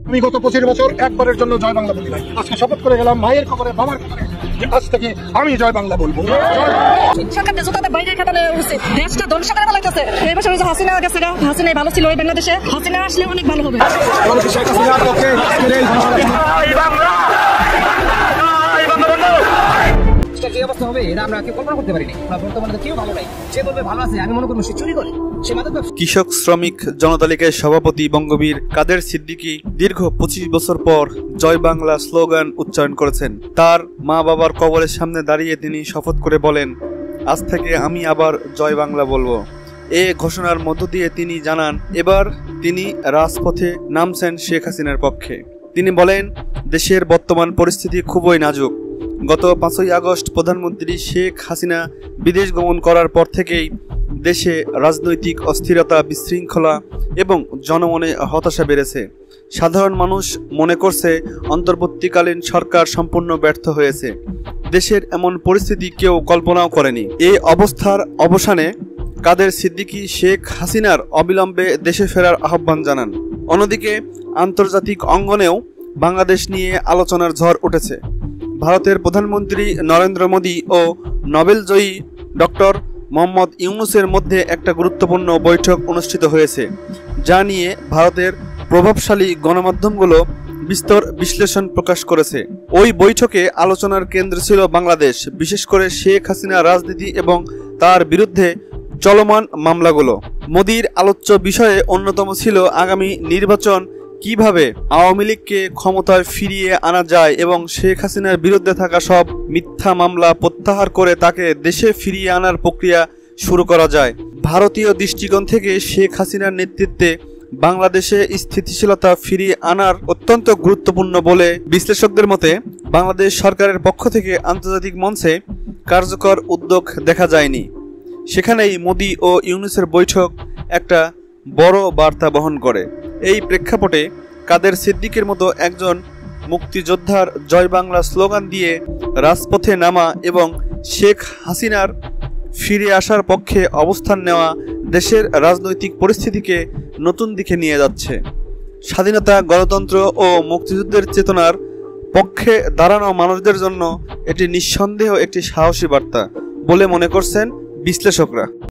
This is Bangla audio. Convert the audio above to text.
আমি গত 25 বছর একবারের জন্য জয় বাংলা বলি নাই। আজকে শপথ করে গেলাম মায়ের খবরে বাবার খবরে যে আজ থেকে আমি জয় বাংলা বলবো। সরকার দেশটাতে বাইরে খাটালে দেশটা ধ্বংস করে ফেলাইতেছে। এই বছর হাসিনা গেছে, হাসিনা ভালো ছিল এই বাংলাদেশে, হাসিনা আসলে অনেক ভালো হবে। যে অবস্থা হবে এটা আমরা কেউ কল্পনা করতে পারিনি। বর্তমানে কেউ ভালো নাই, সে বলবে ভালো আছে, আমি মনে করবো সে চুরি করে, সে মাদক ব্যবসা। কৃষক শ্রমিক জনতালিকার সভাপতি বঙ্গবীর কাদের সিদ্দিকী দীর্ঘ 25 বছর পর জয় বাংলা স্লোগান উচ্চারণ করেছেন। তার মা বাবার কবরের সামনে দাঁড়িয়ে তিনি শপথ করে বলেন, আজ থেকে আমি আবার জয় বাংলা বলবো। এ ঘোষণার মধ্য দিয়ে তিনি জানান, এবার তিনি রাজপথে নামছেন শেখ হাসিনার পক্ষে। তিনি বলেন, দেশের বর্তমান পরিস্থিতি খুবই নাজুক। গত 5ই আগস্ট প্রধানমন্ত্রী শেখ হাসিনা বিদেশ গমন করার পর থেকেই দেশে রাজনৈতিক অস্থিরতা, বিশৃঙ্খলা এবং জনমনে হতাশা বেড়েছে। সাধারণ মানুষ মনে করছে অন্তর্বর্তীকালীন সরকার সম্পূর্ণ ব্যর্থ হয়েছে। দেশের এমন পরিস্থিতি কেউ কল্পনাও করেনি। এই অবস্থার অবসানে কাদের সিদ্দিকী শেখ হাসিনার অবিলম্বে দেশে ফেরার আহ্বান জানান। অন্যদিকে আন্তর্জাতিক অঙ্গনেও বাংলাদেশ নিয়ে আলোচনার ঝড় উঠেছে। ভারতের প্রধানমন্ত্রী নরেন্দ্র মোদী ও নোবেলজয়ী ডক্টর মোহাম্মদ ইউনূসের মধ্যে একটা গুরুত্বপূর্ণ বৈঠক অনুষ্ঠিত হয়েছে, যা নিয়ে ভারতের প্রভাবশালী গণমাধ্যমগুলো বিস্তর বিশ্লেষণ প্রকাশ করেছে। ওই বৈঠকে আলোচনার কেন্দ্রে ছিল বাংলাদেশ, বিশেষ করে শেখ হাসিনা রাজনীতি এবং তার বিরুদ্ধে চলমান মামলাগুলো। মোদীর আলোচ্য বিষয়ে অন্যতম ছিল আগামী নির্বাচন কিভাবে আওয়ামী লীগকে ক্ষমতায় ফিরিয়ে আনা যায় এবং শেখ হাসিনার বিরুদ্ধে থাকা সব মিথ্যা মামলা প্রত্যাহার করে তাকে দেশে ফিরিয়ে আনার প্রক্রিয়া শুরু করা যায়। ভারতীয় দৃষ্টিকোণ থেকে শেখ হাসিনার নেতৃত্বে বাংলাদেশে স্থিতিশীলতা ফিরিয়ে আনার অত্যন্ত গুরুত্বপূর্ণ বলে বিশ্লেষকদের মতে বাংলাদেশ সরকারের পক্ষ থেকে আন্তর্জাতিক মঞ্চে কার্যকর উদ্যোগ দেখা যায়নি। সেখানেই মোদী ও ইউনূসের বৈঠক একটা বড় বার্তা বহন করে। এই প্রেক্ষাপটে কাদের সিদ্দিকীর মতো একজন মুক্তিযোদ্ধার জয় বাংলা স্লোগান দিয়ে রাজপথে নামা এবং শেখ হাসিনার ফিরে আসার পক্ষে অবস্থান নেওয়া দেশের রাজনৈতিক পরিস্থিতিকে নতুন দিকে নিয়ে যাচ্ছে। স্বাধীনতা, গণতন্ত্র ও মুক্তিযুদ্ধের চেতনার পক্ষে দাঁড়ানো মানুষদের জন্য এটি নিঃসন্দেহ একটি সাহসী বার্তা বলে মনে করছেন বিশ্লেষকরা।